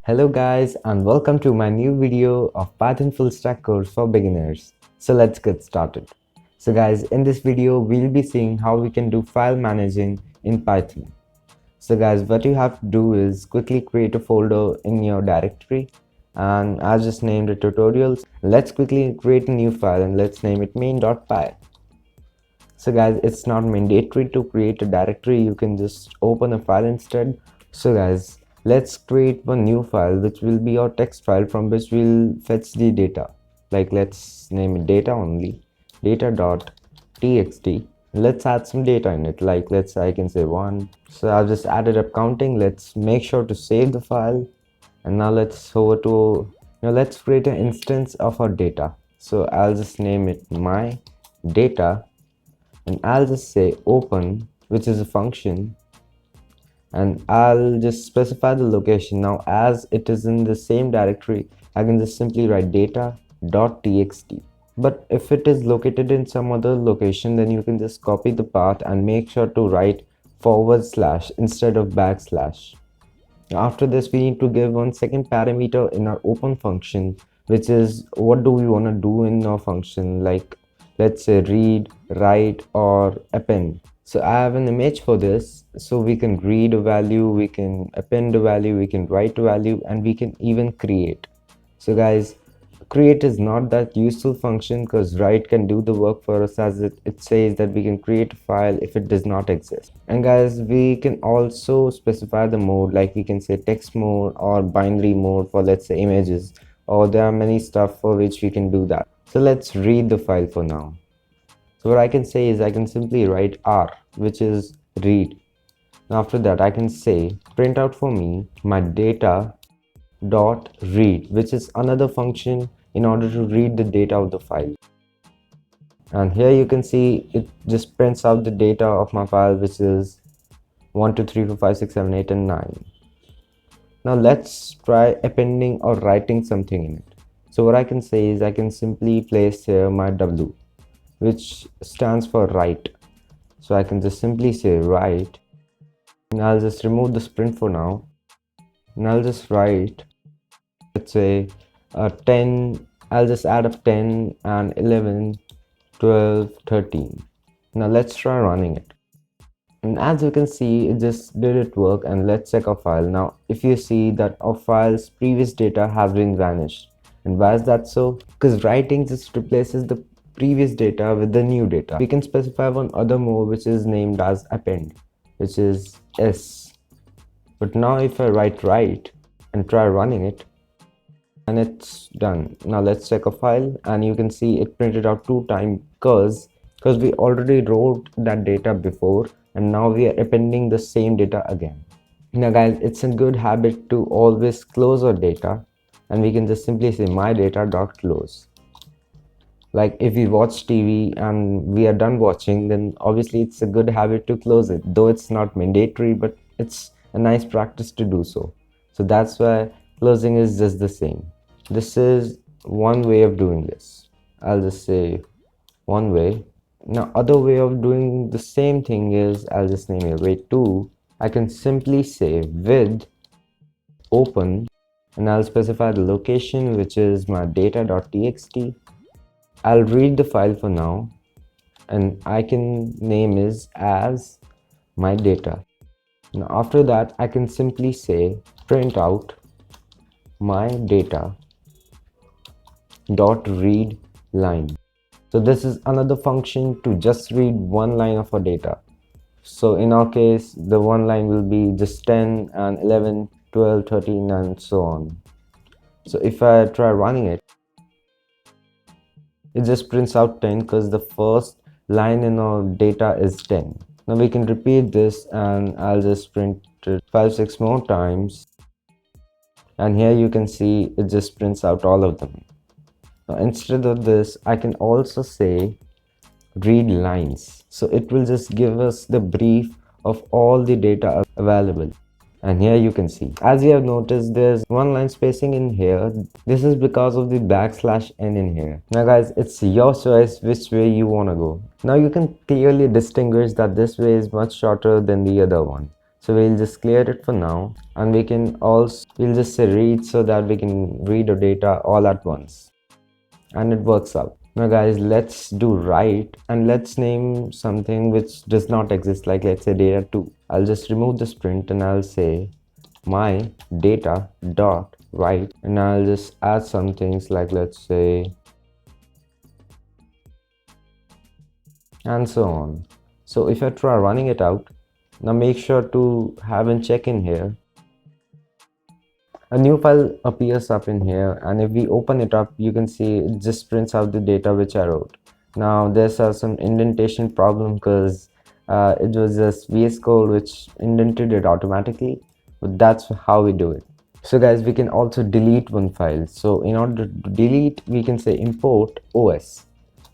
Hello guys and welcome to my new video of Python full stack course for beginners. So let's get started. So guys, in this video we'll be seeing how we can do file managing in Python. So guys, what you have to do is quickly create a folder in your directory, and I just named it tutorials. Let's quickly create a new file and let's name it main.py. So guys, it's not mandatory to create a directory, you can just open a file instead. So guys, let's create one new file which will be our text file from which we'll fetch the data. Like let's name it data only, data.txt. Let's add some data in it, like I can say 1. So I've just added up counting. Let's make sure to save the file, and now let's let's create an instance of our data. So I'll just name it my data, and I'll just say open, which is a function, and I'll just specify the location. Now as it is in the same directory, I can just simply write data.txt. But if it is located in some other location, then you can just copy the path and make sure to write / instead of \. After this, we need to give one second parameter in our open function, which is what do we want to do in our function, like let's say read, write, or append. So I have an image for this, so we can read a value, we can append a value, we can write a value, and we can even create. So guys, create is not that useful function because write can do the work for us, as it says that we can create a file if it does not exist. And guys, we can also specify the mode, like we can say text mode or binary mode for let's say images, or there are many stuff for which we can do that. So let's read the file for now. So what I can say is I can simply write R, which is read. Now after that I can say print out for me my data dot read, which is another function in order to read the data of the file. And here you can see it just prints out the data of my file, which is 1 2 3 4 5 6 7 8 and 9. Now let's try appending or writing something in it. So what I can say is I can simply place here my W, which stands for write. So I can just simply say write, and I'll just remove the sprint for now, and I'll just write, let's say 10. I'll just add up 10 and 11, 12, 13. Now let's try running it, and as you can see it just did it work. And let's check our file. Now if you see that our file's previous data has been vanished. And why is that so? Because writing just replaces the previous data with the new data. We can specify one other mode which is named as append, which is S. But now if I write and try running it, and it's done. Now let's check a file, and you can see it printed out 2 times because we already wrote that data before, and now we are appending the same data again. Now guys, it's a good habit to always close our data, and we can just simply say my data dot close. Like if we watch TV and we are done watching, then obviously it's a good habit to close it, though it's not mandatory, but it's a nice practice to do so. So that's why closing is just the same. This is one way of doing this. I'll just say one way. Now other way of doing the same thing is I'll just name it way2. I can simply say with open, and I'll specify the location, which is my data.txt. I'll read the file for now, and I can name is as my data. Now after that I can simply say print out my data dot read line. So this is another function to just read one line of our data. So in our case the one line will be just 10 and 11, 12, 13 and so on. So if I try running it, it just prints out 10 because the first line in our data is 10. Now we can repeat this, and I'll just print it 5-6 more times, and here you can see it just prints out all of them. Now instead of this I can also say read lines, so it will just give us the brief of all the data available. And here you can see, as you have noticed, there's one line spacing in here. This is because of the \n in here. Now guys, it's your choice which way you want to go. Now you can clearly distinguish that this way is much shorter than the other one. So we'll just clear it for now, and we'll just say read so that we can read the data all at once, and it works out. Now guys, let's do write, and let's name something which does not exist, like let's say data 2. I'll just remove this print and I'll say my data dot write, and I'll just add some things like let's say, and so on. So if I try running it out, now make sure to have a check in here. A new file appears up in here, and if we open it up, you can see it just prints out the data which I wrote. Now there's some indentation problem because it was just VS Code which indented it automatically, but that's how we do it. So guys, we can also delete one file. So in order to delete, we can say import OS.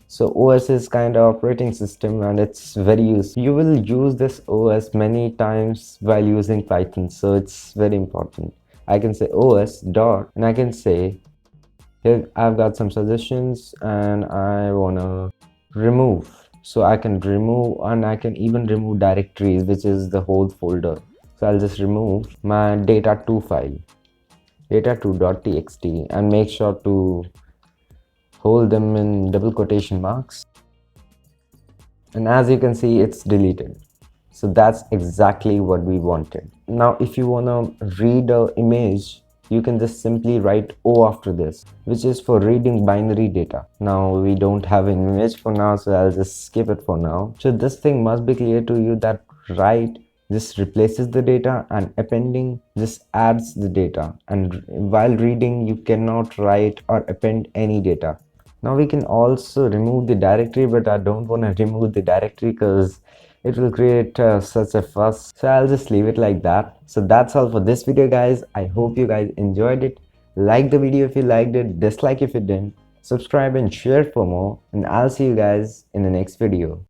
So OS is kind of operating system, and it's very useful. You will use this OS many times while using Python, so it's very important. I can say OS dot, and I can say here I've got some suggestions and I wanna remove. So I can remove, and I can even remove directories, which is the whole folder. So I'll just remove my data2 file, data2.txt, and make sure to hold them in double quotation marks, and as you can see, it's deleted. So that's exactly what we wanted. Now if you want to read an image, you can just simply write O after this, which is for reading binary data. Now we don't have an image for now, so I'll just skip it for now. So this thing must be clear to you that write just replaces the data, and appending just adds the data, and while reading you cannot write or append any data. Now we can also remove the directory, but I don't want to remove the directory because it will create such a fuss. So I'll just leave it like that. So that's all for this video guys. I hope you guys enjoyed it. Like the video if you liked it, dislike if you didn't, subscribe and share for more, and I'll see you guys in the next video.